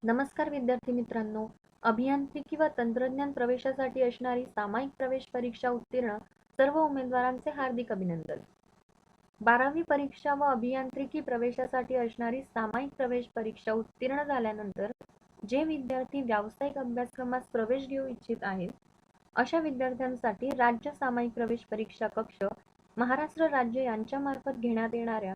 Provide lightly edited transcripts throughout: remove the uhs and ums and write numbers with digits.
नमस्कार विद्यार्थी मित्रांनो, अभियांत्रिकी व तंत्रज्ञान प्रवेशासाठी असणारी सामायिक प्रवेश परीक्षा उत्तीर्ण सर्व उमेदवारांचे हार्दिक अभिनंदन. 12वी परीक्षा व अभियांत्रिकी प्रवेशासाठी असणारी सामायिक प्रवेश परीक्षा उत्तीर्ण झाल्यानंतर जे विद्यार्थी व्यावसायिक अभ्यासक्रमास प्रवेश घेऊ इच्छित आहेत, अशा विद्यार्थ्यांसाठी राज्य सामायिक प्रवेश परीक्षा कक्ष, महाराष्ट्र राज्य यांच्यामार्फत घेण्यात येणाऱ्या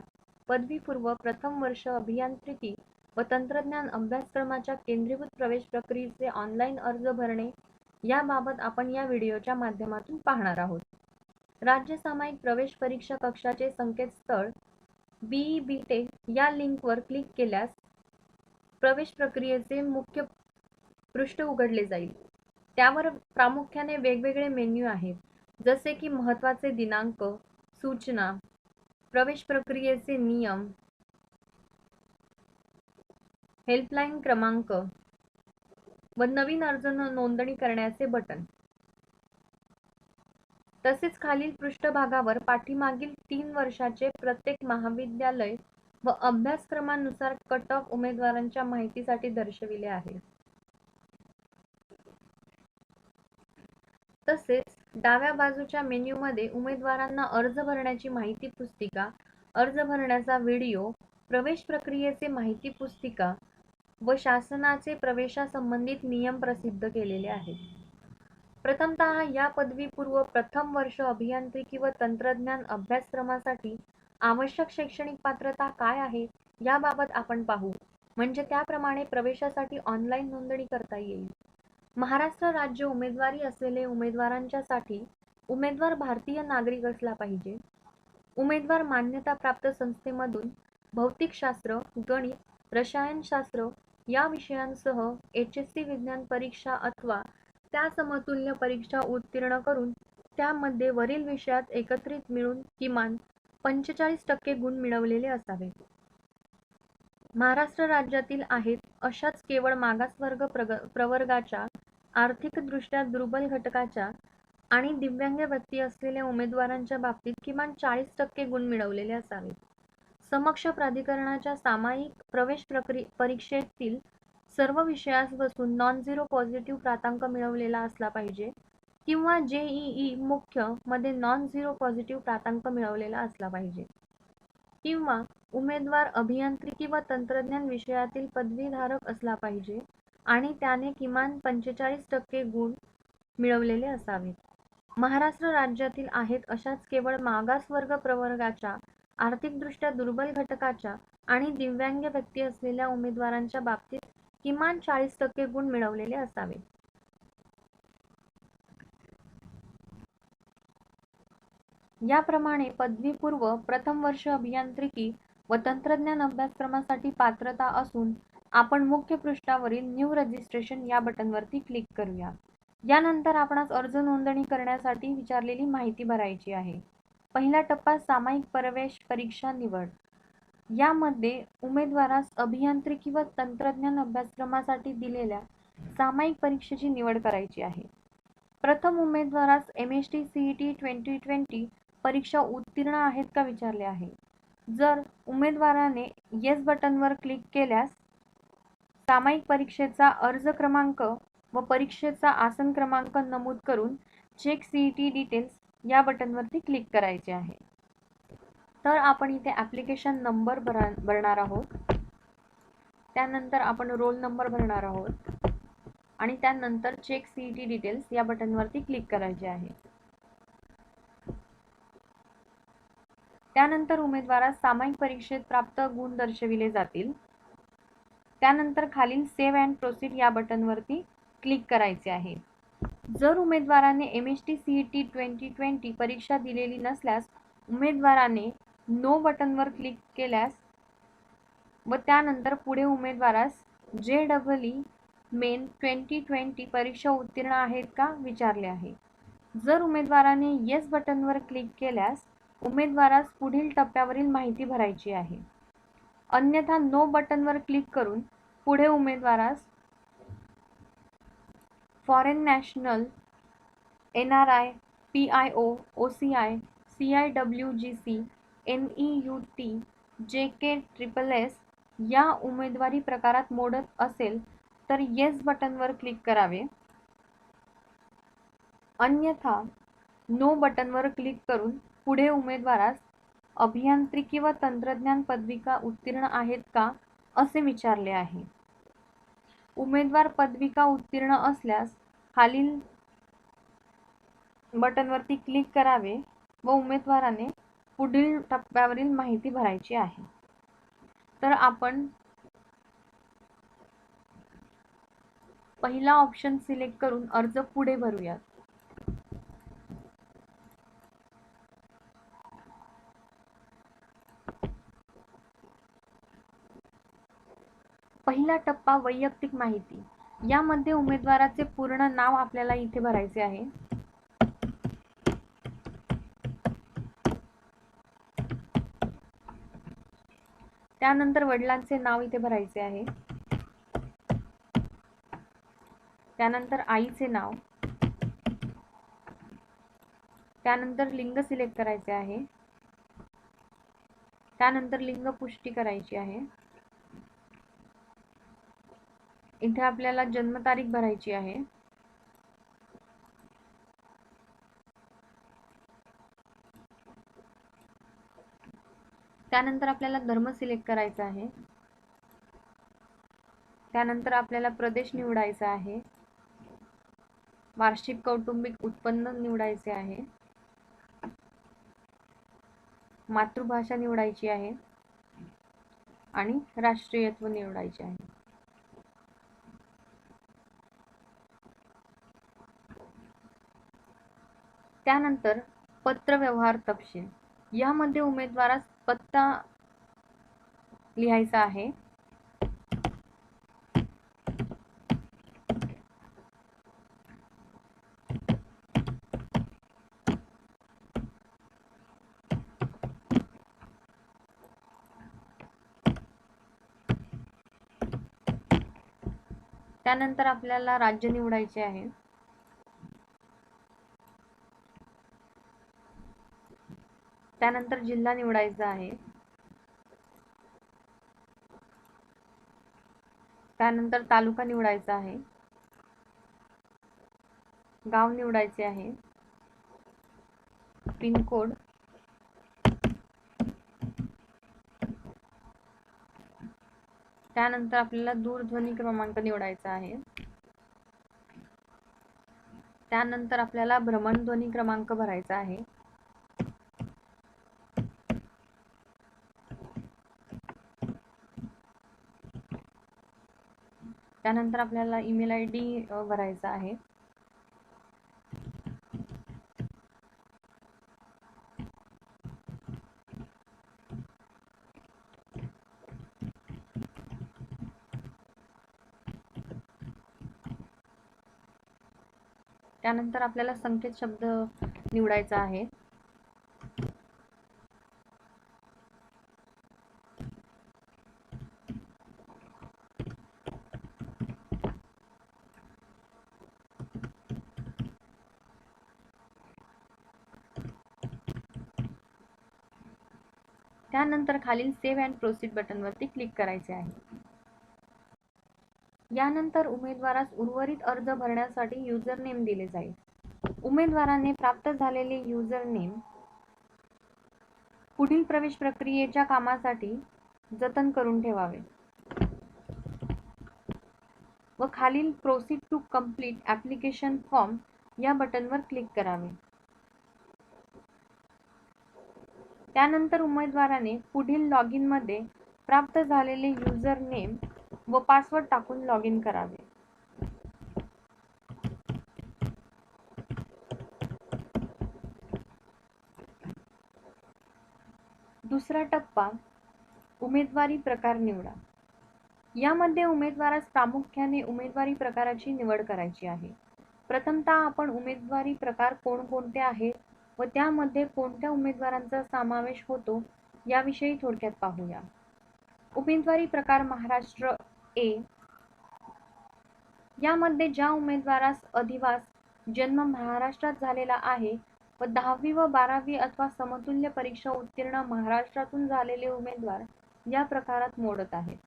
पदवीपूर्व प्रथम वर्ष अभियांत्रिकी व तंत्रज्ञान अभ्यासक्रमाच्या केंद्रीभूत प्रवेश प्रक्रियेचे ऑनलाईन अर्ज भरणे याबाबत आपण या व्हिडिओच्या माध्यमातून पाहणार आहोत. राज्य सामायिक प्रवेश परीक्षा कक्षाचे संकेतस्थळ BE-BTech या लिंकवर क्लिक केल्यास प्रवेश प्रक्रियेचे मुख्य पृष्ठ उघडले जाईल. त्यावर प्रामुख्याने वेगवेगळे मेन्यू आहेत, जसे की महत्त्वाचे दिनांक, सूचना, प्रवेश प्रक्रियेचे नियम, हेल्पलाईन क्रमांक व नवीन अर्ज नोंदणी करण्याचे बटन. तसेच खालील पृष्ठभागावर पाठीमागील 3 वर्षाचे प्रत्येक महाविद्यालय व अभ्यासक्रमानुसार कट ऑफ उमेदवारांच्या माहितीसाठी दर्शविले आहे. तसेच डाव्या बाजूच्या मेन्यूमध्ये उमेदवारांना अर्ज भरण्याची माहिती पुस्तिका, अर्ज भरण्याचा व्हिडिओ, प्रवेश प्रक्रियेचे माहिती पुस्तिका व शासनाचे प्रवेशासंबंधित नियम प्रसिद्ध केलेले आहेत. प्रथमतः या पदवीपूर्व प्रथम वर्ष अभियांत्रिकी व तंत्रज्ञान अभ्यासक्रमासाठी आवश्यक शैक्षणिक पात्रता काय आहे याबाबत आपण पाहू, म्हणजे त्याप्रमाणे प्रवेशासाठी ऑनलाईन नोंदणी करता येईल. महाराष्ट्र राज्य उमेदवारी असलेले उमेदवारांच्यासाठी उमेदवार भारतीय नागरिक असला पाहिजे. उमेदवार मान्यताप्राप्त संस्थेमधून भौतिकशास्त्र, गणित, रसायनशास्त्र या विषयांसह HSC विज्ञान परीक्षा अथवा त्या समतुल्य परीक्षा उत्तीर्ण करून त्यामध्ये वरील विषयात एकत्रित मिळून किमान 45% गुण मिळवलेले असावेत. महाराष्ट्र राज्यातील आहेत अशाच केवळ मागासवर्ग प्रवर्गाच्या, आर्थिकदृष्ट्या दुर्बल घटकाच्या आणि दिव्यांग व्यक्ती असलेल्या उमेदवारांच्या बाबतीत किमान 40% गुण मिळवलेले असावेत. समक्ष प्राधिकरणाच्या सामायिक प्रवेश परीक्षेतील सर्व विषयास बसून नॉन-झिरो पॉझिटिव्ह प्रातांक मिळवलेला असला पाहिजे किंवा JEE मुख्य मध्ये नॉन-झिरो पॉझिटिव्ह प्रातांक मिळवलेला असला पाहिजे किंवा उमेदवार अभियांत्रिकी व तंत्रज्ञान विषयातील पदवीधारक असला पाहिजे आणि त्याने किमान 45% गुण मिळवलेले असावेत. महाराष्ट्र राज्यातील आहेत अशाच केवळ मागासवर्ग प्रवर्गाच्या, आर्थिकदृष्ट्या दुर्बल घटकाच्या आणि दिव्यांग व्यक्ती असलेल्या उमेदवारांच्या बाबतीत किमान 40% गुण मिळवलेले असावेत. याप्रमाणे पदवीपूर्व प्रथम वर्ष अभियांत्रिकी व तंत्रज्ञान अभ्यासक्रमासाठी पात्रता असून आपण मुख्य पृष्ठावरील न्यू रजिस्ट्रेशन या बटनवरती क्लिक करूया. यानंतर आपणास अर्ज नोंदणी करण्यासाठी विचारलेली माहिती भरायची आहे. पहिला टप्पा सामायिक प्रवेश परीक्षा निवड. यामध्ये उमेदवारास अभियांत्रिकी व तंत्रज्ञान अभ्यासक्रमासाठी दिलेल्या सामायिक परीक्षेची निवड करायची आहे. प्रथम उमेदवारास MST CET 2020 परीक्षा उत्तीर्ण आहेत का विचारले आहे. जर उमेदवाराने येस बटनवर क्लिक केल्यास सामायिक परीक्षेचा अर्ज क्रमांक व परीक्षेचा आसन क्रमांक नमूद करून चेक CET डिटेल्स या बटनवरती क्लिक करायचे आहे. तर आपण इथे ॲप्लिकेशन नंबर भरणार आहोत, त्यानंतर आपण रोल नंबर भरणार आहोत आणि त्यानंतर चेक CET डिटेल्स या बटनवरती क्लिक करायचे आहे. त्यानंतर उमेदवारास सामायिक परीक्षेत प्राप्त गुण दर्शविले जातील. त्यानंतर खालील सेव्ह अँड प्रोसीड या बटनवरती क्लिक करायचे आहे. जर उमेदवाराने MST CET 2020 परीक्षा दिलेली नसल्यास उमेदवाराने नो बटनवर क्लिक केल्यास व त्यानंतर पुढे उमेदवारास JEE मेन 2020 परीक्षा उत्तीर्ण आहेत का विचारले आहे. जर उमेदवाराने येस बटनवर क्लिक केल्यास उमेदवारास पुढील टप्प्यावरील माहिती भरायची आहे. अन्यथा नो बटनवर क्लिक करून पुढे उमेदवारास foreign national, NRI, PIO, OCI, CIWGC, NEUT, JKSSS या उमेदवारी प्रकारात मोडत असेल तर येस बटनवर क्लिक करावे, अन्यथा नो बटनवर क्लिक करून पुढे उमेदवारास अभियांत्रिकी व तंत्रज्ञान पदविका उत्तीर्ण आहेत का असे विचारले आहे. उमेदवार पदविका उत्तीर्ण असल्यास खालील बटनवरती क्लिक करावे व उमेदवाराने पुढील टप्प्यावरील माहिती भरायची आहे. तर आपण पहिला ऑप्शन सिलेक्ट करून अर्ज पुढे भरूयात. पहिला टप्पा वैयक्तिक माहिती. यामध्ये उमेदवाराचे पूर्ण नाव आपल्याला इथे भरायचे आहे. त्यानंतर वडिलांचे नाव इथे भरायचे आहे. त्यानंतर आईचे नाव. त्यानंतर लिंग सिलेक्ट करायचे आहे. त्यानंतर लिंग पुष्टी करायची आहे. इथे आपल्याला जन्मतारीख भरायची आहे. त्यानंतर आपल्याला धर्म सिलेक्ट करायचा आहे. त्यानंतर आपल्याला प्रदेश निवडायचा आहे. वार्षिक कौटुंबिक उत्पन्न निवडायचे आहे. मातृभाषा निवडायची आहे आणि राष्ट्रीयत्व निवडायचे आहे. त्यानंतर पत्रव्यवहार तपशील. यामध्ये उमेदवारास पत्ता लिहायचा आहे. त्यानंतर आपल्याला राज्य निवडायचे आहे. त्यानंतर जिल्हा निवडायचा आहे. त्यानंतर तालुका निवडायचा आहे. गाव निवडायचे आहे. पिनकोड. त्यानंतर आपल्याला दूरध्वनी क्रमांक निवडायचा आहे. त्यानंतर आपल्याला भ्रमणध्वनी क्रमांक भरायचा आहे. त्यानंतर आपल्याला ईमेल ID भरायचा आहे. त्यानंतर आपल्याला संकेत शब्द निवडायचा आहे. त्यानंतर खालील सेव्ह अँड प्रोसीड बटनवरती क्लिक करायचे आहे. यानंतर उमेदवारास उर्वरित अर्ज भरण्यासाठी युजर नेम दिले जाईल. उमेदवाराने प्राप्त झालेले युजर नेम पुढील प्रवेश प्रक्रियेच्या कामासाठी जतन करून ठेवावे व खालील proceed to complete application form या बटनवर क्लिक करावे. त्यानंतर उमेदवाराने पुढील लॉगिन मध्ये प्राप्त झालेले युजर नेम व पासवर्ड टाकून लॉग इन करावे. दुसरा टप्पा उमेदवारी प्रकार निवडा. यामध्ये उमेदवारास प्रामुख्याने उमेदवारी प्रकाराची निवड करायची आहे. प्रथमतः आपण उमेदवारी प्रकार कोणकोणते आहेत व त्यामध्ये कोणत्या उमेदवारांचा समावेश होतो याविषयी थोडक्यात पाहूया. उमेदवारी प्रकार महाराष्ट्र A. यामध्ये ज्या उमेदवारास अधिवास जन्म महाराष्ट्रात झालेला आहे व 10वी व 12वी अथवा समतुल्य परीक्षा उत्तीर्ण महाराष्ट्रातून झालेले उमेदवार या प्रकारात मोडत आहेत.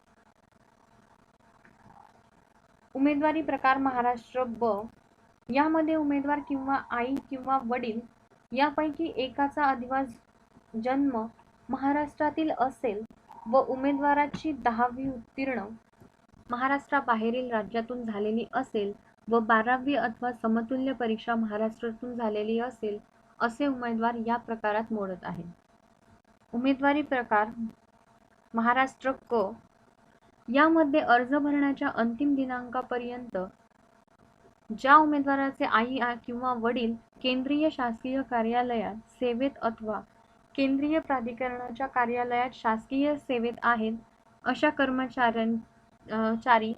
उमेदवारी प्रकार महाराष्ट्र ब यामध्ये उमेदवार किंवा आई किंवा वडील यापैकी एकाचा अधिवास जन्म महाराष्ट्रातील असेल व उमेदवाराची 10वी उत्तीर्ण महाराष्ट्राबाहेरील राज्यातून झालेली असेल व 12वी अथवा समतुल्य परीक्षा महाराष्ट्रातून झालेली असेल असे उमेदवार या प्रकारात मोडत आहेत. उमेदवारी प्रकार महाराष्ट्र क यामध्ये अर्ज भरण्याच्या अंतिम दिनांकापर्यंत ज्या उमेदवाराचे आई किंवा वडील केंद्रीय शासकीय कार्यालयात सेवेत अथवा केंद्रीय प्राधिकरणाच्या कार्यालयात शासकीय सेवेत आहेत अशा कर्मचारी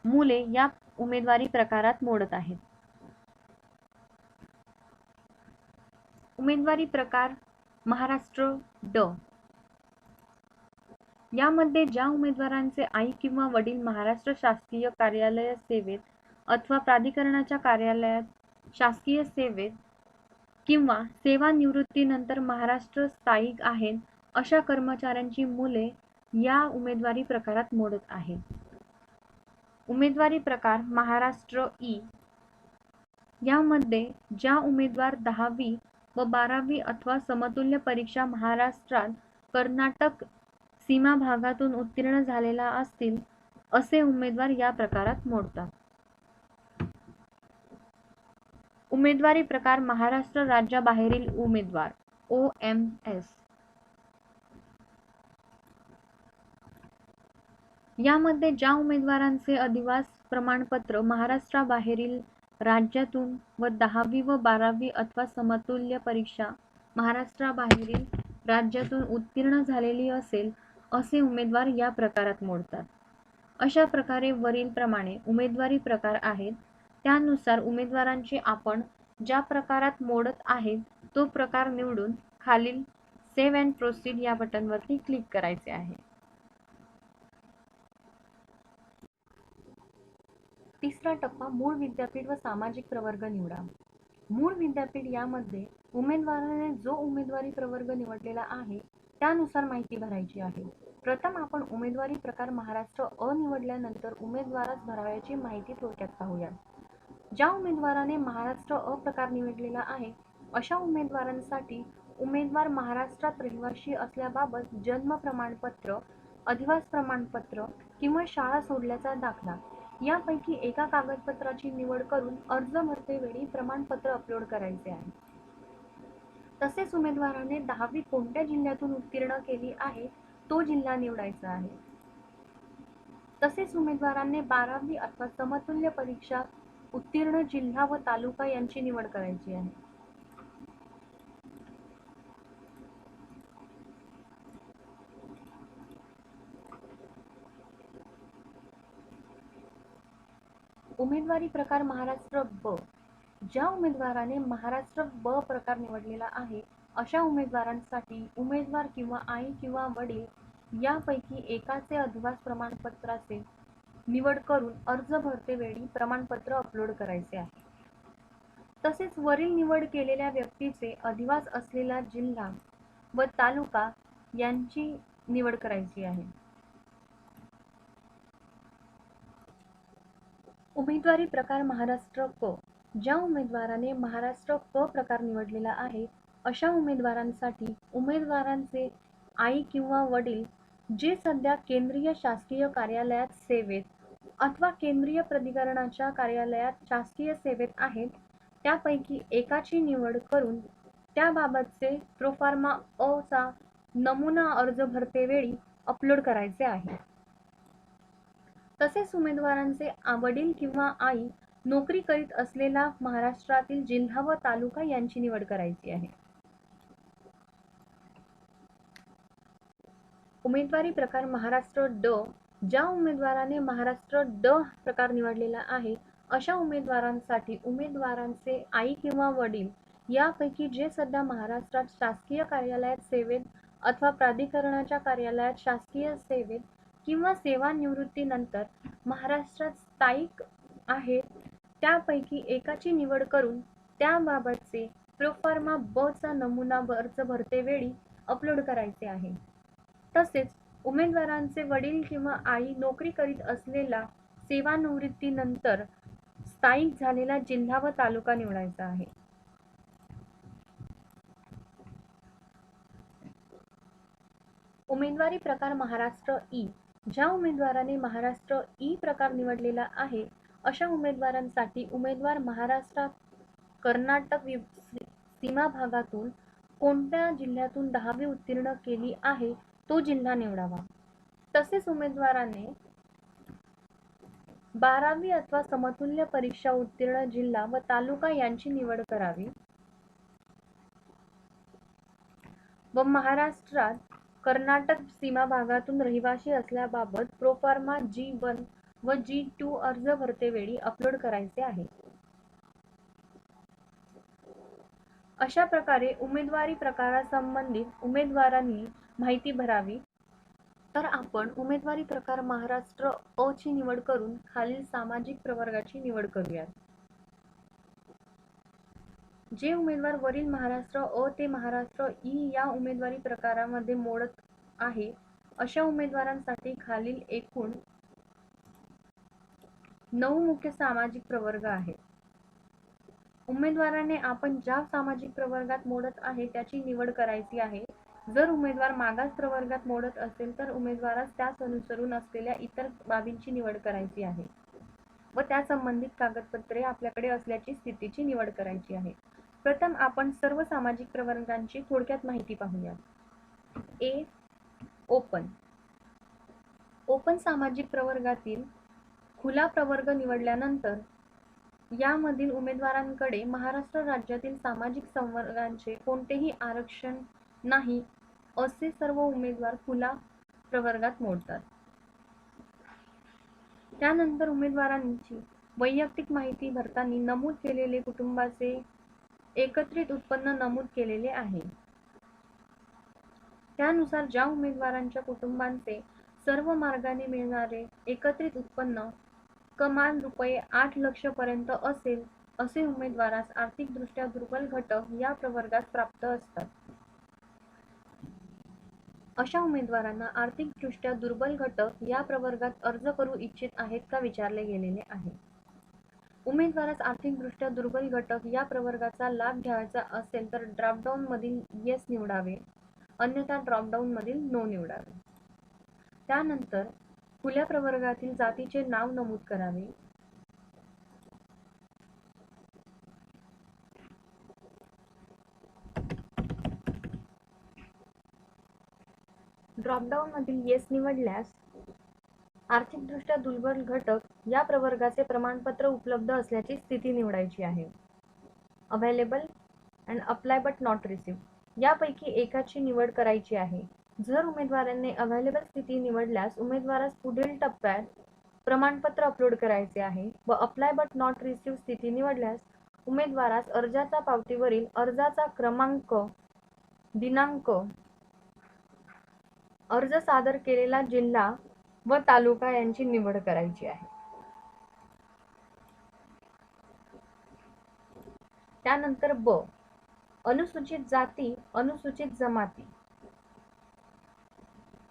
मुले या उमेदवारी प्रकारात मोडत आहेत. उमेदवारी प्रकार महाराष्ट्र ड यामध्ये ज्या उमेदवारांचे आई किंवा वडील महाराष्ट्र शासकीय कार्यालय सेवेत अथवा प्राधिकरणाच्या कार्यालयात शासकीय सेवेत किंवा सेवानिवृत्तीनंतर महाराष्ट्र स्थायिक आहेत अशा कर्मचाऱ्यांची मुले या उमेदवारी प्रकारात मोडत आहेत. उमेदवारी प्रकार महाराष्ट्र ई यामध्ये ज्या उमेदवार 10वी व 12वी अथवा समतुल्य परीक्षा महाराष्ट्रात कर्नाटक सीमा भागातून उत्तीर्ण झालेला असतील असे उमेदवार या प्रकारात मोडतात. उमेदवारी प्रकार महाराष्ट्र राज्याबाहेरील उमेदवार OMS यामध्ये ज्या उमेदवारांचे अधिवास प्रमाणपत्र महाराष्ट्राबाहेरील राज्यातून व 10वी व 12वी अथवा समतुल्य परीक्षा महाराष्ट्राबाहेरील राज्यातून उत्तीर्ण झालेली असेल असे उमेदवार या प्रकारात मोडतात. अशा प्रकारे वरील प्रमाणे उमेदवारी प्रकार आहेत. त्यानुसार उमेदवारांचे आपण ज्या प्रकारात मोडत आहेत तो प्रकार निवडून खालील सेव्ह अँड प्रोसीड या बटनवरती क्लिक करायचे आहे. तिसरा टप्पा मूळ विद्यापीठ व सामाजिक प्रवर्ग निवडा. मूळ विद्यापीठ यामध्ये उमेदवाराने जो उमेदवारी प्रवर्ग निवडलेला आहे त्यानुसार माहिती भरायची आहे. प्रथम आपण उमेदवारी प्रकार महाराष्ट्र अ निवडल्यानंतर उमेदवारास भरावयाची माहिती थोडक्यात पाहूया. ज्या उमेदवाराने महाराष्ट्र अ प्रकार निवडलेला आहे अशा उमेदवारांसाठी उमेदवार महाराष्ट्रात रहिवासी असल्याबाबत जन्म प्रमाणपत्र, अधिवास प्रमाणपत्र किंवा शाळा सोडल्याचा दाखला यापैकी एका कागदपत्राची निवड करून अर्ज भरतेवेळी प्रमाणपत्र अपलोड करायचे आहे. तसेच उमेदवाराने 10वी कोणत्या जिल्ह्यातून उत्तीर्ण केली आहे तो जिल्हा निवडायचा आहे. तसेच उमेदवारांनी 12वी अथवा समतुल्य परीक्षा उत्तीर्ण जिल्हा व तालुका यांची निवड करायची आहे. उमेदवारी प्रकार महाराष्ट्र ब ज्या उमेदवाराने महाराष्ट्र ब प्रकार निवडलेला आहे अशा उमेदवारांसाठी उमेदवार किंवा आई किंवा वडील यापैकी एकाचे अधिवास प्रमाणपत्राचे निवड करून अर्ज भरतेवेळी प्रमाणपत्र अपलोड करायचे आहे. तसेच वरील निवड केलेल्या व्यक्तीचे अधिवास असलेला जिल्हा व तालुका यांची निवड करायची आहे. उमेदवारी प्रकार महाराष्ट्र क ज्या उमेदवाराने महाराष्ट्र क प्रकार निवडलेला आहे अशा उमेदवारांसाठी उमेदवारांचे आई किंवा वडील जे सध्या केंद्रीय शासकीय कार्यालयात सेवेत अथवा केंद्रीय प्राधिकरणाच्या कार्यालयात शासकीय सेवेत आहेत त्यापैकी एकाची निवड करून त्याबाबतचे प्रोफार्मा अ चा नमुना अर्ज भरतेवेळी अपलोड करायचे आहे. तसेच उमेदवारांचे वडील किंवा आई नोकरी करीत असलेला महाराष्ट्रातील जिल्हा व तालुका यांची निवड करायची आहे. उमेदवारी प्रकार महाराष्ट्र ड ज्या उमेदवाराने महाराष्ट्र ड प्रकार निवडलेला आहे अशा उमेदवारांसाठी उमेदवारांचे आई किंवा वडील यापैकी जे सध्या महाराष्ट्रात शासकीय कार्यालयात सेवेत अथवा प्राधिकरणाच्या कार्यालयात शासकीय सेवेत किंवा सेवानिवृत्तीनंतर महाराष्ट्रात स्थायिक आहेत त्यापैकी एकाची निवड करून त्याबाबतचे प्रोफार्मा ब चा नमुना अर्ज भरतेवेळी अपलोड करायचे आहे. तसेच उमेदवारांचे वडील किंवा आई नोकरी करीत असलेला सेवानिवृत्तीनंतर स्थायिक झालेला जिल्हा व तालुका निवडायचा आहे. उमेदवारी प्रकार महाराष्ट्र ई. ज्या उमेदवाराने महाराष्ट्र ई प्रकार निवडलेला आहे अशा उमेदवारांसाठी उमेदवार महाराष्ट्रात कर्नाटक सीमा भागातून कोणत्या जिल्ह्यातून 10वी उत्तीर्ण केली आहे तो जिल्हा निवडावा. तसेच उमेदवाराने 12वी अथवा समतुल्य परीक्षा उत्तीर्ण जिल्हा व तालुका यांची निवड करावी व महाराष्ट्रात कर्नाटक सीमा भागातून रहिवासी असल्याबाबत प्रोफॉर्मा G1 व G2 अर्ज भरतेवेळी अपलोड करायचे आहे. अशा प्रकारे उमेदवारी प्रकारासंबंधित उमेदवारांनी माहिती भरावी. तर आपण उमेदवारी प्रकार महाराष्ट्र अ ची निवड करून खालील सामाजिक प्रवर्गाची निवड करूयात. जे उमेदवार वरील महाराष्ट्र अ ते महाराष्ट्र ई या उमेदवारी प्रकारामध्ये मोडत आहे अशा उमेदवारांसाठी खालील एकूण 9 मुख्य सामाजिक प्रवर्ग आहेत. उमेदवाराने आपण ज्या सामाजिक प्रवर्गात मोडत आहे त्याची निवड करायची आहे. जर उमेदवार मागास प्रवर्गात मोडत असेल तर उमेदवारास त्यास अनुसरून असलेल्या इतर बाबींची निवड करायची आहे व त्या संबंधित कागदपत्रे आपल्याकडे असल्याची स्थितीची निवड करायची आहे. प्रथम आपण सर्व सामाजिक प्रवर्गांची थोडक्यात माहिती पाहूया. ए. ओपन. ओपन सामाजिक प्रवर्गातील खुला प्रवर्ग निवडल्यानंतर यामधील उमेदवारांकडे महाराष्ट्र राज्यातील सामाजिक संवर्गांचे कोणतेही आरक्षण नाही असे सर्व उमेदवार खुला प्रवर्गात मोडतात. त्यानंतर उमेदवारांची वैयक्तिक माहिती भरताना नमूद केलेले कुटुंबाचे एकत्रित उत्पन्न नमूद केलेले आहे. त्यानुसार ज्या उमेदवारांच्या कुटुंबांचे सर्व मार्गाने मिळणारे एकत्रित उत्पन्न कमाल ₹8 लाख पर्यंत असेल असे उमेदवारास आर्थिकदृष्ट्या दुर्बल घटक या प्रवर्गात प्राप्त असतात. अशा उमेदवारांना आर्थिकदृष्ट्या दुर्बल घटक या प्रवर्गात अर्ज करू इच्छित आहेत का विचारले गेलेले आहे. उमेदवारास आर्थिकदृष्ट्या दुर्बल घटक या प्रवर्गाचा लाभ घ्यायचा असेल तर ड्रॉपडाऊन मधील येस निवडावे, अन्यथा ड्रॉपडाऊन मधील नो निवडावे. त्यानंतर खुल्या प्रवर्गातील जातीचे नाव नमूद करावे. ड्रॉपडाऊन मधील येस निवडल्यास आर्थिकदृष्ट्या दुर्बल घटक या प्रवर्गाचे प्रमाणपत्र उपलब्ध असल्याची स्थिती निवडायची आहे. Available and apply but not receive यापैकी एकाची निवड करायची आहे. जर उमेदवारांनी अवेलेबल स्थिती निवडल्यास उमेदवारास पुढील टप्प्यात प्रमाणपत्र अपलोड करायचे आहे व अप्लाय बट नॉट रिसीव स्थिती निवडल्यास उमेदवारास अर्जाचा पावतीवरील अर्जाचा क्रमांक, दिनांक, अर्ज सादर केलेला जिल्हा व तालुका यांची निवड करायची आहे. त्यानंतर ब. अनुसूचित जाती, अनुसूचित जमाती.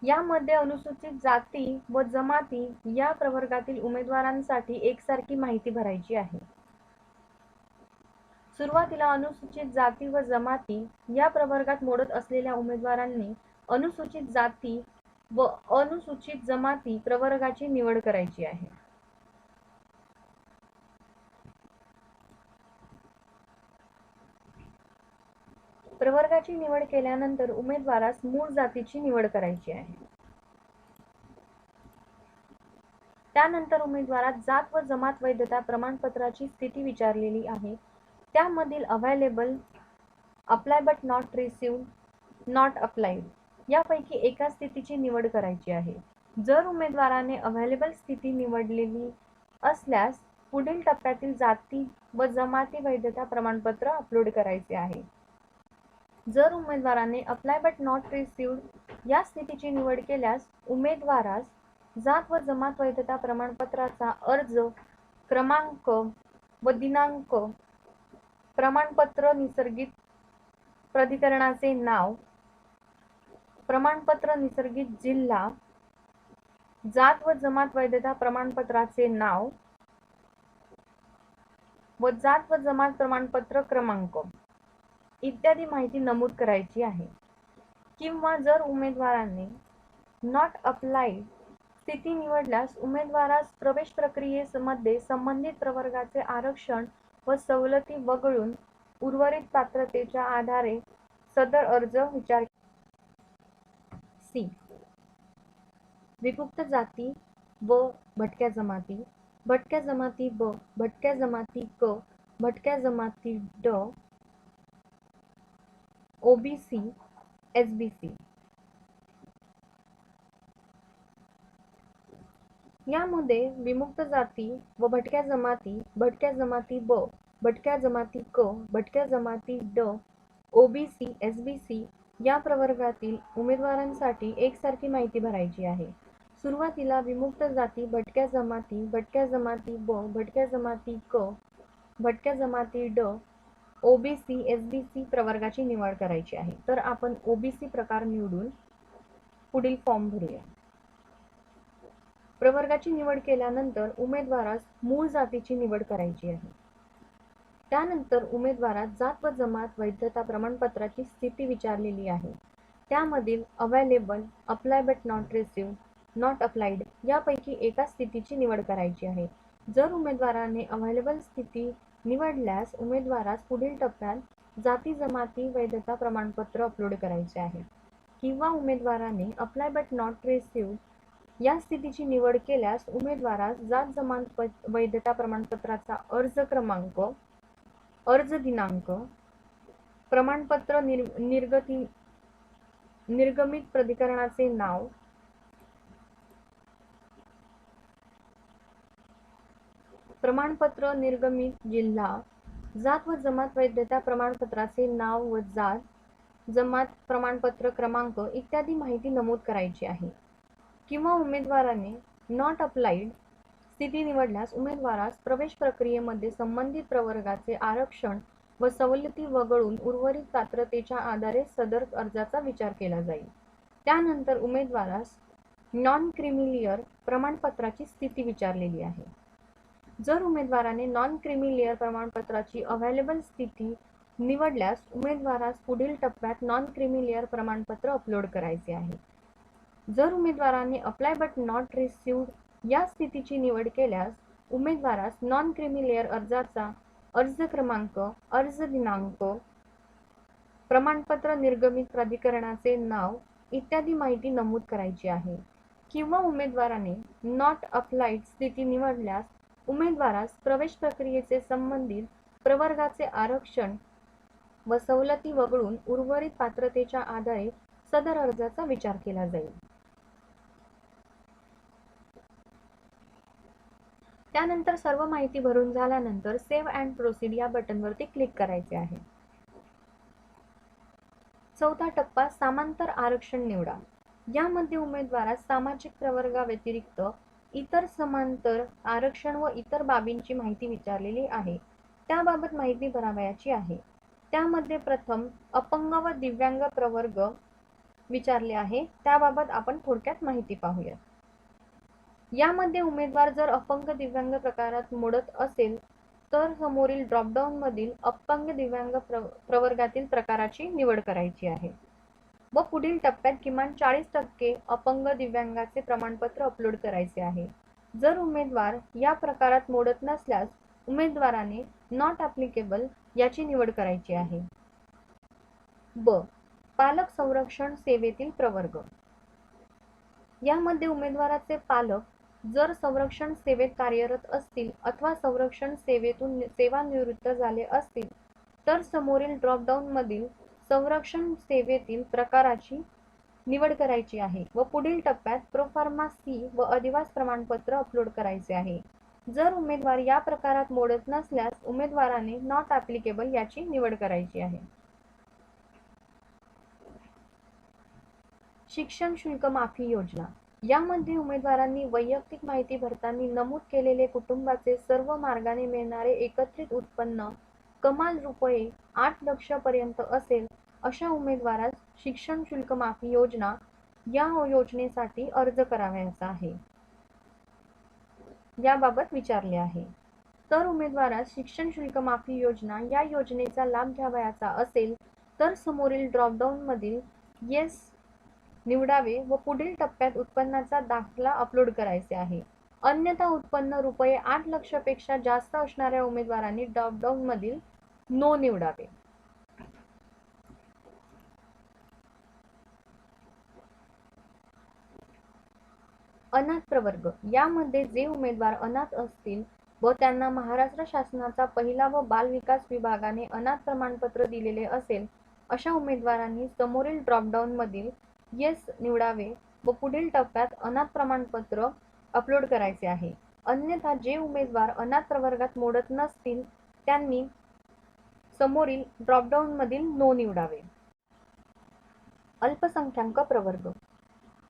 यामध्ये अनुसूचित जाती व जमाती या प्रवर्गातील उमेदवारांसाठी एकसारखी माहिती भरायची आहे. सुरुवातीला अनुसूचित जाती व जमाती या प्रवर्गात मोडत असलेल्या उमेदवारांनी अनुसूचित जाती व अनुसूचित जमाती प्रवर्गाची निवड करायची आहे. प्रवर्गाची निवड केल्यानंतर उमेदवारास मूळ जातीची निवड करायची आहे. त्यानंतर उमेदवारात जात व जमात वैधता प्रमाणपत्राची स्थिती विचारलेली आहे. त्यामधील available, apply but not received, not applied यापैकी एका स्थितीची निवड करायची आहे. जर उमेदवाराने अवेलेबल स्थिती निवडलेली असल्यास पुढील टप्प्यातील जाती व जमाती वैधता प्रमाणपत्र अपलोड करायचे आहे. जर उमेदवाराने अप्लाय बट नॉट रिसीव्ड या स्थितीची निवड केल्यास उमेदवारास जात व जमात वैधता प्रमाणपत्राचा अर्ज क्रमांक व दिनांक, प्रमाणपत्र निसर्गित प्राधिकरणाचे नाव, प्रमाणपत्र निसर्गित जिल्हा जात व जमात वैधता प्रमाणपत्राचे नाव व जात व जमात प्रमाणपत्र क्रमांक इत्यादी माहिती नमूद करायची आहे. किंवा जर उमेदवाराने नॉट अप्लाइड स्थिती निवडल्यास उमेदवारास प्रवेश प्रक्रियेमध्ये संबंधित प्रवर्गाचे आरक्षण व सवलती वगळून उर्वरित पात्रतेच्या आधारे सदर अर्ज विचार. सी. विमुक्त जाती व भटक्या जमाती, भटक्या जमाती ब, भटक्या जमाती क, भटक्या जमाती ड, ओबीसी, एसबीसी. यामध्ये विमुक्त जाती व भटक्या जमाती ब, भटक्या जमाती क, भटक्या जमाती ड, ओबीसी, एसबीसी या प्रवर्गातील उमेदवारांसाठी एकसारखी माहिती भरायची आहे. सुरुवातीला विमुक्त जाती, भटक्या जमाती ब, भटक्या जमाती क, भटक्या जमाती ड, ओबीसी, एसबीसी प्रवर्गाची निवड करायची आहे. तर आपण ओबीसी प्रकार निवडून पुढील फॉर्म भरूया. प्रवर्गाची निवड केल्यानंतर उमेदवारास मूळ जातीची निवड करायची आहे. त्यानंतर उमेदवारास जात व जमात वैधता प्रमाणपत्राची स्थिती विचारलेली आहे. त्यामधील available, apply but not receive, not applied यापैकी एका स्थितीची निवड करायची आहे. जर उमेदवाराने अवेलेबल स्थिती निवडल्यास उमेदवारास पुढील टप्प्यात जाती जमाती वैधता प्रमाणपत्र अपलोड करायचे आहे. किंवा उमेदवाराने अप्लाय बट नॉट रिसिव्ह या स्थितीची निवड केल्यास उमेदवारास जात जमात वैधता प्रमाणपत्राचा अर्ज क्रमांक, अर्ज दिनांक, प्रमाणपत्र निर्गमित प्राधिकरणाचे नाव, प्रमाणपत्र निर्गमित जिल्हा, जात व जमात वैधता प्रमाणपत्राचे नाव व जात जमात प्रमाणपत्र क्रमांक इत्यादी माहिती नमूद करायची आहे. किंवा उमेदवाराने नॉट अप्लाइड स्थिती निवडल्यास उमेदवारास प्रवेश प्रक्रियेमध्ये संबंधित प्रवर्गाचे आरक्षण व सवलती वगळून उर्वरित पात्रतेच्या आधारे सदर अर्जाचा विचार केला जाईल. त्यानंतर उमेदवारास नॉन क्रिमिलियर प्रमाणपत्राची स्थिती विचारलेली आहे. जर उमेदवाराने नॉन क्रिमिलियर प्रमाणपत्राची अवेलेबल स्थिती निवडल्यास उमेदवारास पुढील टप्प्यात नॉन क्रिमिलियर प्रमाणपत्र अपलोड करायचे आहे. जर उमेदवाराने अप्लाय बट नॉट रिसिव्ड या स्थितीची निवड केल्यास उमेदवारास नॉन क्रिमिलियर अर्जाचा अर्ज क्रमांक, अर्ज दिनांक, प्रमाणपत्र निर्गमित प्राधिकरणाचे नाव इत्यादी माहिती नमूद करायची आहे. किंवा उमेदवाराने नॉट अप्लाइड स्थिती निवडल्यास उमेदवारास प्रवेश प्रक्रियेचे संबंधित प्रवर्गाचे आरक्षण व सवलती वगळून उर्वरित पात्रतेच्या आधारे सदर अर्जाचा विचार केला जाईल. त्यानंतर सर्व माहिती भरून झाल्यानंतर सेव्ह अँड प्रोसीड या बटनवरती क्लिक करायचे आहे. चौथा टप्पा समांतर आरक्षण निवडा. यामध्ये उमेदवारास सामाजिक प्रवर्गाव्यतिरिक्त इतर समांतर आरक्षण व इतर बाबींची माहिती विचारलेली आहे. त्याबाबत माहिती भरावयाची आहे. त्यामध्ये प्रथम अपंग व दिव्यांग प्रवर्ग विचारले आहे. त्याबाबत आपण थोडक्यात माहिती पाहूया. यामध्ये उमेदवार जर अपंग दिव्यांग प्रकारात मोडत असेल तर समोरील ड्रॉपडाऊन मधील अपंग दिव्यांग प्रवर्गातील प्रकाराची निवड करायची आहे व पुढील टप्प्यात किमान 40% अपंग दिव्यांगाचे प्रमाणपत्र अपलोड करायचे आहे. जर उमेदवार या प्रकारात मोडत नसल्यास उमेदवाराने नॉट ॲप्लिकेबल याची निवड करायची आहे. ब. पालक संरक्षण सेवेतील प्रवर्ग. यामध्ये उमेदवाराचे पालक जर संरक्षण सेवेत कार्यरत असतील अथवा संरक्षण सेवेतून सेवानिवृत्त झाले असतील तर समोरील ड्रॉपडाऊन मधील संरक्षण सेवेतील प्रकाराची निवड करायची आहे व पुढील टप्प्यात प्रोफार्मा सी व अधिवास प्रमाणपत्र अपलोड करायचे आहे. जर उमेदवार या प्रकारात मोडत नसल्यास उमेदवाराने नॉट ॲप्लिकेबल याची निवड करायची आहे. शिक्षण शुल्क माफी योजना. यामध्ये उमेदवारांनी वैयक्तिक माहिती भरताना नमूद केलेले कुटुंबाचे सर्व मार्गाने मिळणारे एकत्रित उत्पन्न कमाल रुपये 8 लक्ष पर्यंत असेल अशा उमेदवारास शिक्षण शुल्क माफी योजना या योजनेसाठी अर्ज करावयाचा आहे. याबाबत विचारले आहे. तर उमेदवारास शिक्षण शुल्क माफी योजना या योजनेचा लाभ घ्यावयाचा असेल तर समोरील ड्रॉपडाऊनमधील येस निवडावे व पुढील टप्प्यात उत्पन्नाचा दाखला अपलोड करायचे आहे. अन्यथा उत्पन्न रुपये 8 लक्षपेक्षा जास्त असणाऱ्या उमेदवारांनी ड्रॉपडाऊनमधील नो निवडावे. अनाथ प्रवर्ग यामध्ये जे उमेदवार अनाथ असतील व त्यांना महाराष्ट्र शासनाचा महिला व बाल विकास विभागाने अनाथ प्रमाणपत्र दिलेले असेल अशा उमेदवारांनी समोरील ड्रॉपडाऊन मधील येस निवडावे व पुढील टप्प्यात अनाथ प्रमाणपत्र अपलोड करायचे आहे. अन्यथा जे उमेदवार अनाथ प्रवर्गात मोडत नसतील त्यांनी समोरील ड्रॉपडाऊन मधील नो निवडावे. अल्पसंख्याक प्रवर्ग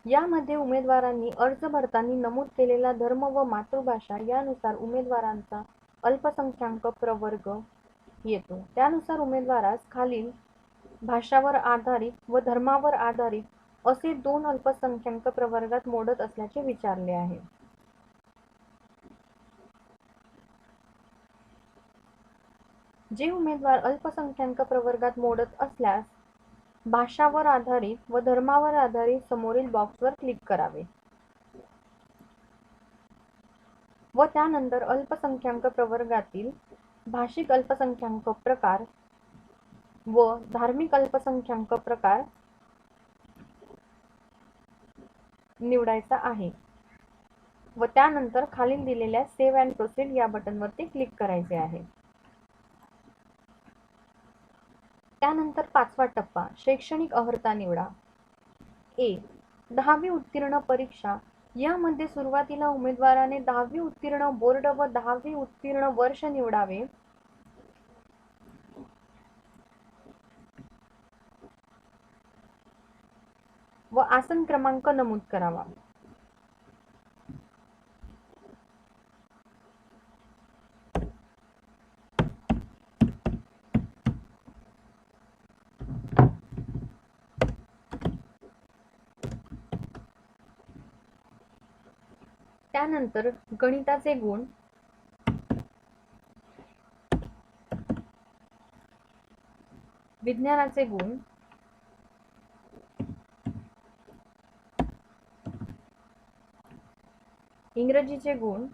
यामध्ये उमेदवारांनी अर्ज भरताना नमूद केलेला धर्म व मातृभाषा यानुसार उमेदवारांचा अल्पसंख्याक प्रवर्ग येतो. त्यानुसार उमेदवारास खालील भाषावर आधारित व धर्मावर आधारित असे 2 अल्पसंख्याक प्रवर्गात मोडत असल्याचे विचारले आहे. जे उमेदवार अल्पसंख्याक प्रवर्गात मोडत असल्यास भाषावर आधारित व धर्मावर आधारित समोरील बॉक्सवर क्लिक करावे व त्यानंतर अल्पसंख्याक प्रवर्गातील भाषिक अल्पसंख्याक प्रकार व धार्मिक अल्पसंख्याक प्रकार निवडायचा आहे व त्यानंतर खालील दिलेल्या सेव्ह अँड प्रोसीड या बटनवरती क्लिक करायचे आहे. त्यानंतर 5वा टप्पा शैक्षणिक अर्हता निवडा. 1. 10वी उत्तीर्ण परीक्षा यामध्ये सुरुवातीला उमेदवाराने 10वी उत्तीर्ण बोर्ड व 10वी उत्तीर्ण वर्ष निवडावे. व आसन क्रमांक नमूद करावा. त्यानंतर गणिताचे गुण, विज्ञानाचे गुण, इंग्रजीचे गुण,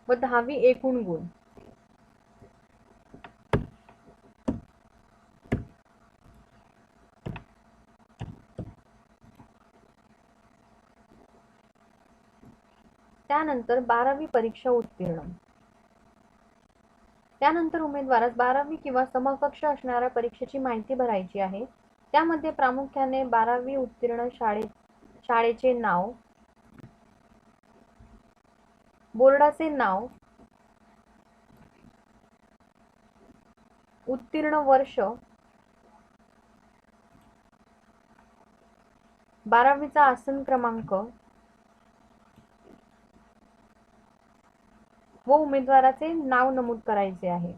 व 10वी एकूण गुण. त्यानंतर 12वी परीक्षा उत्तीर्ण. त्यानंतर उमेदवारास 12वी किंवा समकक्ष असणाऱ्या परीक्षेची माहिती भरायची आहे. त्यामध्ये प्रामुख्याने 12वी उत्तीर्ण शाळेचे नाव, बोर्डाचे नाव, उत्तीर्ण वर्ष, 12वीचा आसन क्रमांक व उमेदवाराचे नाव नमूद करायचे आहे.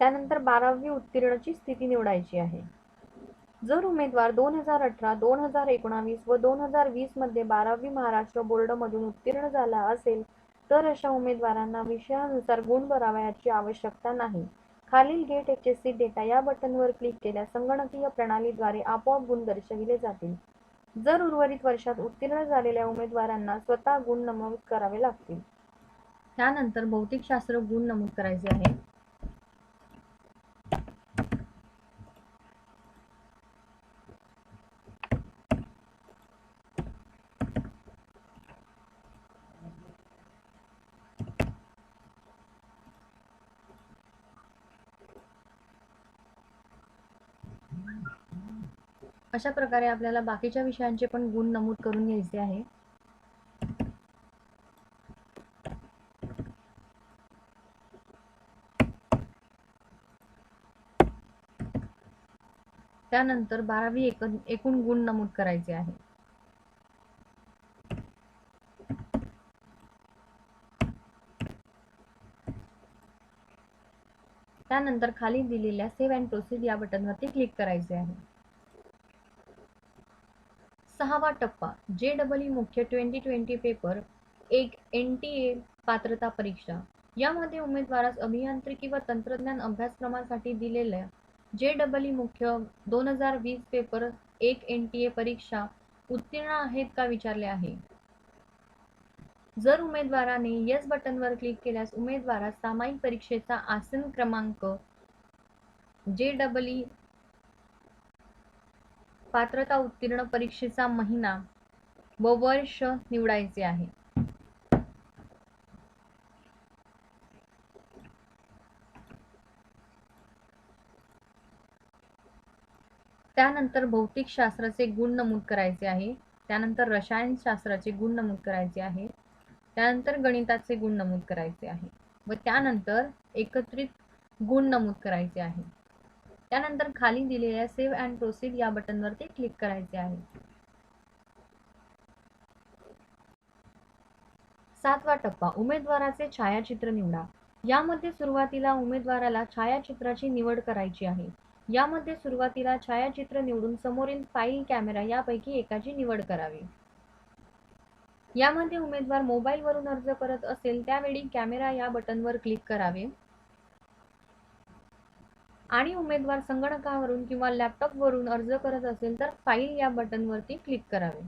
त्यानंतर 12वी उत्तीर्णची स्थिती निवडायची आहे. जर उमेदवार 2018, 2019 व 2020 मध्ये 12वी महाराष्ट्र बोर्ड मधून उत्तीर्ण झाला असेल तर अशा उमेदवारांना विषयानुसार गुण भरावयाची आवश्यकता नाही. खालील गेट HSC डेटा या बटनवर क्लिक केल्यास संगणकीय प्रणालीद्वारे आपोआप गुण दर्शविले जातील. जर उर्वरित वर्षात उत्तीर्ण झालेल्या उमेदवारांना स्वतः गुण नमूद करावे लागतील. त्यानंतर भौतिकशास्त्र गुण नमूद करायचे आहे. अशा प्रकारे आपल्याला बाकीच्या विषयांचे पण गुण नमूद करून घ्यायचे आहे. त्यानंतर 12वी एकूण गुण नमूद करायचे आहे. त्यानंतर खाली दिलेल्या सेव्ह अँड प्रोसीड या बटनवरती क्लिक करायचे आहे. 6वा टप्पा JEE मुख्य 2020 पेपर 1 NTA पात्रता परीक्षा. यामध्ये उमेदवारास अभियांत्रिकी व तंत्रज्ञान अभ्यासक्रमासाठी दिलेल्या JEE मुख्य 2020 पेपर 1 NTA परीक्षा उत्तीर्ण आहेत का विचारले आहे. जर उमेदवाराने येस बटनवर क्लिक केल्यास उमेदवारास सामायिक परीक्षेचा आसन क्रमांक, JEE पात्रता उत्तीर्ण परीक्षेचा महिना व वर्ष निवडायचे आहे. त्यानंतर भौतिकशास्त्राचे गुण नमूद करायचे आहे. त्यानंतर रसायनशास्त्राचे गुण नमूद करायचे आहे. त्यानंतर गणिताचे गुण नमूद करायचे आहे व त्यानंतर एकत्रित गुण नमूद करायचे आहे. त्यानंतर खाली दिलेल्या सेव्ह अँड प्रोसीड या बटनवरती क्लिक करायचे आहे. 7वा टप्पा उमेदवाराचे छायाचित्र निवडा. यामध्ये सुरुवातीला उमेदवाराला छायाचित्राची निवड करायची आहे. यामध्ये सुरुवातीला छायाचित्र निवडून समोरील फाईल, कॅमेरा यापैकी एकाची निवड करावी. यामध्ये उमेदवार मोबाईलवरून अर्ज करत असेल त्यावेळी कॅमेरा या बटनवर क्लिक करावे आणि उमेदवार संगणकावरून किंवा लॅपटॉपवरून अर्ज करत असेल तर फाईल या बटनवरती क्लिक करावे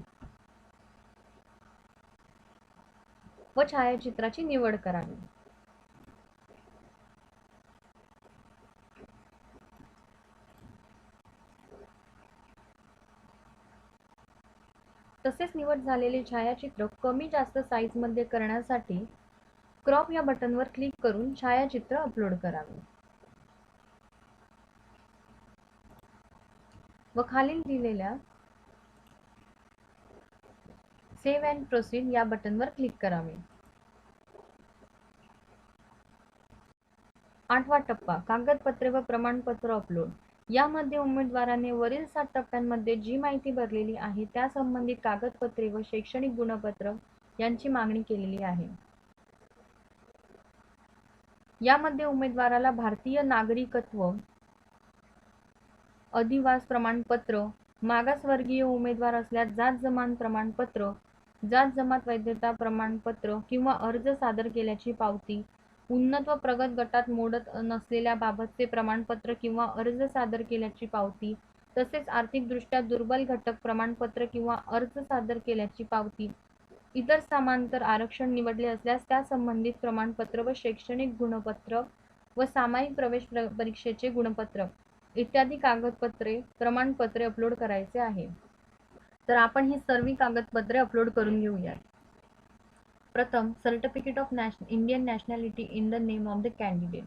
व छायाचित्राची निवड करावी. तसेच निवड झालेले छायाचित्र कमी जास्त साईजमध्ये करण्यासाठी क्रॉप या बटनवर क्लिक करून छायाचित्र अपलोड करावे व खालील दिलेल्या सेव्ह अँड प्रोसीड या बटनवर क्लिक करावे. 8वा टप्पा कागदपत्रे व प्रमाणपत्र अपलोड. यामध्ये उमेदवाराने वरील 7 टप्प्यांमध्ये जी माहिती भरलेली आहे त्या संबंधित कागदपत्रे व शैक्षणिक गुणपत्र यांची मागणी केलेली आहे. यामध्ये उमेदवाराला भारतीय नागरिकत्व, अधिवास प्रमाणपत्र, मागासवर्गीय उमेदवार असल्यास जात जमात प्रमाणपत्र, जात जमात वैधता प्रमाणपत्र किंवा अर्ज सादर केल्याची पावती, उन्नत व प्रगत गटात मोडत नसलेल्या बाबतचे प्रमाणपत्र किंवा अर्ज सादर केल्याची पावती, तसेच आर्थिकदृष्ट्या दुर्बल घटक प्रमाणपत्र किंवा अर्ज सादर केल्याची पावती, इतर समांतर आरक्षण निवडले असल्यास त्या संबंधित प्रमाणपत्र व शैक्षणिक गुणपत्र व सामायिक प्रवेश परीक्षेचे गुणपत्र इत्यादी कागदपत्रे प्रमाणपत्रे अपलोड करायचे आहे. तर आपण ही सर्व कागदपत्रे अपलोड करून घेऊया. प्रथम certificate of Indian nationality in the name of the candidate.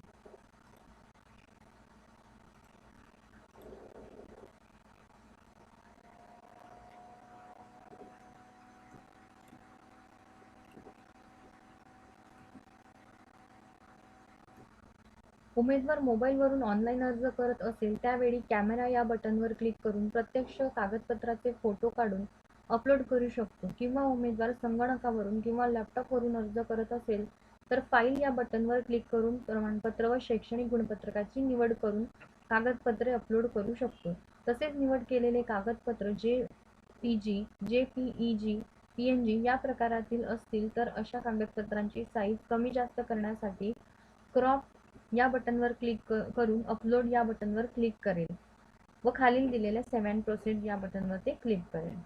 उमेदवार मोबाईलवरून ऑनलाईन अर्ज करत असेल त्यावेळी कॅमेरा या बटनवर क्लिक करून प्रत्यक्ष कागदपत्राचे फोटो काढून अपलोड करू शकतो किंवा उमेदवार संगणकावरून किंवा लॅपटॉपवरून अर्ज करत असेल तर फाईल या बटनवर क्लिक करून प्रमाणपत्र व शैक्षणिक गुणपत्रकाची निवड करून कागदपत्रे अपलोड करू शकतो. तसेच निवड केलेले कागदपत्र JPG, JPEG, PNG या प्रकारातील असतील तर अशा कागदपत्रांची साईज कमी जास्त करण्यासाठी क्रॉप या बटनवर क्लिक करून अपलोड या बटनवर क्लिक करेल व खालील दिलेल्या सेव्ह अँड प्रोसीड या बटनवर ते क्लिक करेल.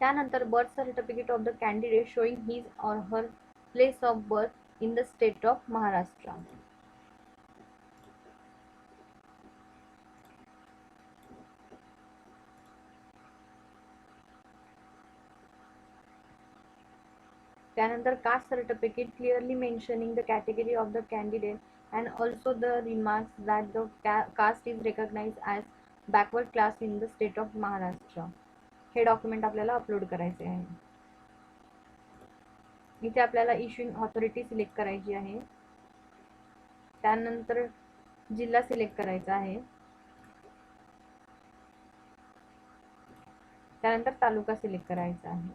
त्यानंतर birth certificate of the candidate showing his or her place of birth in the state of Maharashtra. त्यानंतर caste certificate clearly mentioning the category of the candidate and also the remarks that the caste is recognised as backward class in the state of Maharashtra. हे document आपल्याला upload करायचे आहे. इथे आपल्याला issuing authority select करायची आहे. त्यानंतर जिल्हा सिलेक्ट करायचा आहे, त्यानंतर तालुका सिलेक्ट करायचा आहे,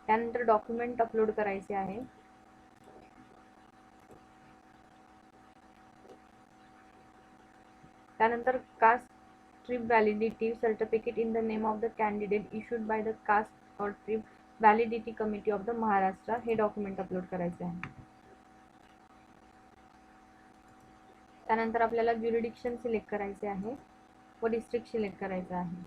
त्यानंतर डॉक्युमेंट अपलोड करायचे आहे, त्यानंतर caste tribe validity certificate in the name of the candidate issued by the caste और tribe validity committee of the Maharashtra हे डॉक्युमेंट अपलोड करायचे आहे. त्यानंतर आपल्याला ज्युरिडिक्शन सिलेक्ट करायचे आहे व डिस्ट्रिक्ट सिलेक्ट करायचा आहे.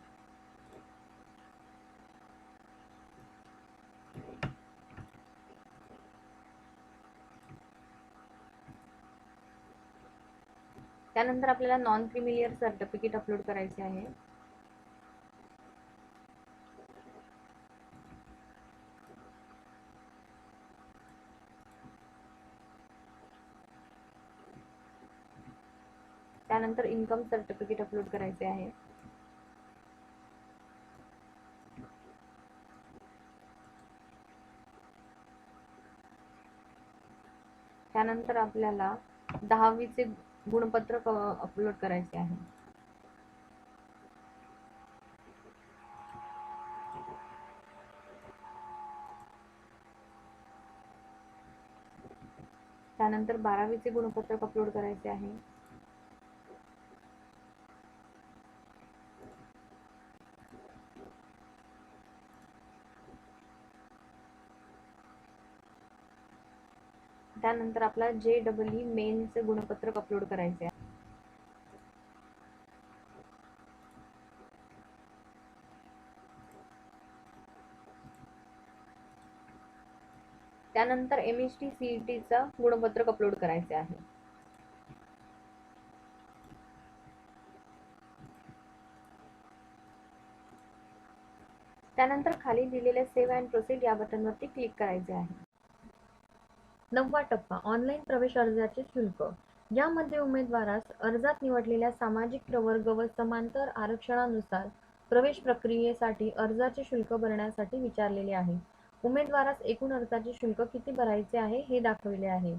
त्यानंतर आपल्याला नॉन क्रिमिलियर सर्टिफिकेट अपलोड करायचे आहे. त्यानंतर इन्कम सर्टिफिकेट अपलोड करायचे आहे. त्यानंतर आपल्याला 10वीचे गुणपत्रक अपलोड करायचे आहे. त्यानंतर 12वीचे गुणपत्रक अपलोड करायचे आहे. त्यानंतर आपला JEE मेन्सचे गुणपत्रक अपलोड करायचे आहे. त्यानंतर MHT CETचा गुणपत्रक अपलोड करायचे आहे. त्यानंतर खाली दिलेले सेव्ह अँड प्रोसीड या बटनवरती क्लिक करायचे आहे. 9वा टप्पा ऑनलाईन प्रवेश अर्जाचे शुल्क. यामध्ये उमेदवारास अर्जात निवडलेल्या सामाजिक प्रवर्ग व समांतर आरक्षणानुसार प्रवेश प्रक्रियेसाठी अर्जाचे शुल्क भरण्यासाठी विचारलेले आहे. उमेदवारास एकूण अर्जाचे शुल्क किती भरायचे आहे हे दाखविले आहे.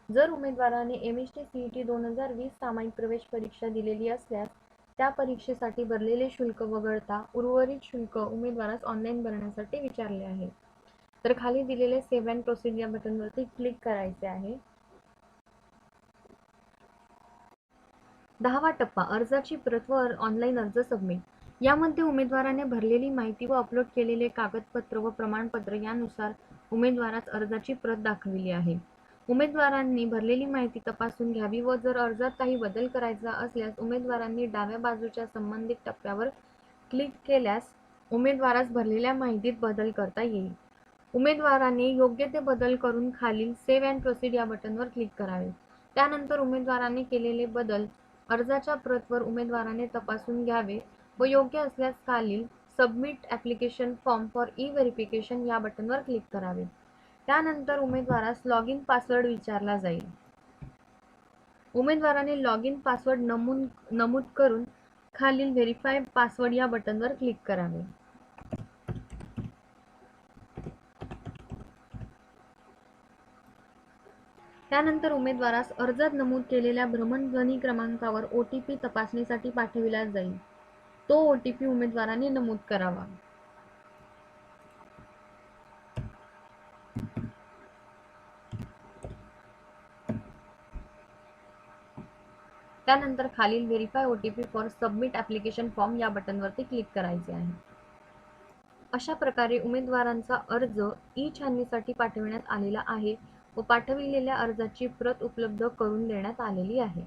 जर उमेदवाराने MHT CET 2020 सामायिक प्रवेश परीक्षा दिलेली असल्यास त्या परीक्षेसाठी भरलेले शुल्क वगळता उर्वरित शुल्क उमेदवारास ऑनलाईन भरण्यासाठी विचारले आहे. तर खाली दिलेले सेव्ह अँड प्रोसीड या बटनवरती क्लिक करायचे आहे. 10वा टप्पा अर्जाची प्रत व ऑनलाईन अर्ज सबमिट. यामध्ये उमेदवाराने भरलेली माहिती व अपलोड केलेले कागदपत्र व प्रमाणपत्र यानुसार उमेदवारास अर्जाची प्रत दाखविली आहे. उमेदवारांनी भरलेली माहिती तपासून घ्यावी व जर अर्जात काही बदल करायचा असल्यास उमेदवारांनी डाव्या बाजूच्या संबंधित टप्प्यावर क्लिक केल्यास उमेदवारास भरलेल्या माहितीत बदल करता येईल. उमेदवाराने योग्य ते बदल करून खालील सेव्ह अँड प्रोसीड या बटनवर क्लिक करावे. त्यानंतर उमेदवाराने केलेले बदल अर्जाच्या प्रतवर उमेदवाराने तपासून घ्यावे व योग्य असल्यास खालील submit application form for E-verification या बटनवर क्लिक करावे. त्यानंतर उमेदवारास लॉग इन पासवर्ड विचारला जाईल. उमेदवाराने लॉग इन पासवर्ड नमूद करून खालील व्हेरीफाय पासवर्ड या बटनवर क्लिक करावे. त्यानंतर उमेदवारास अर्जात नमूद केलेल्या भ्रमणध्वनी क्रमांकावर OTP तपासणीसाठी पाठविला जाईल. तो OTP उमेदवाराने नमूद करावा. त्यानंतर खालील verify OTP for submit application form या बटनवरती क्लिक करायचे आहे. अशा प्रकारे उमेदवारांचा अर्ज ई-छाननीसाठी पाठविण्यात आलेला आहे व पाठविलेल्या अर्जाची प्रत उपलब्ध करून देण्यात आलेली आहे.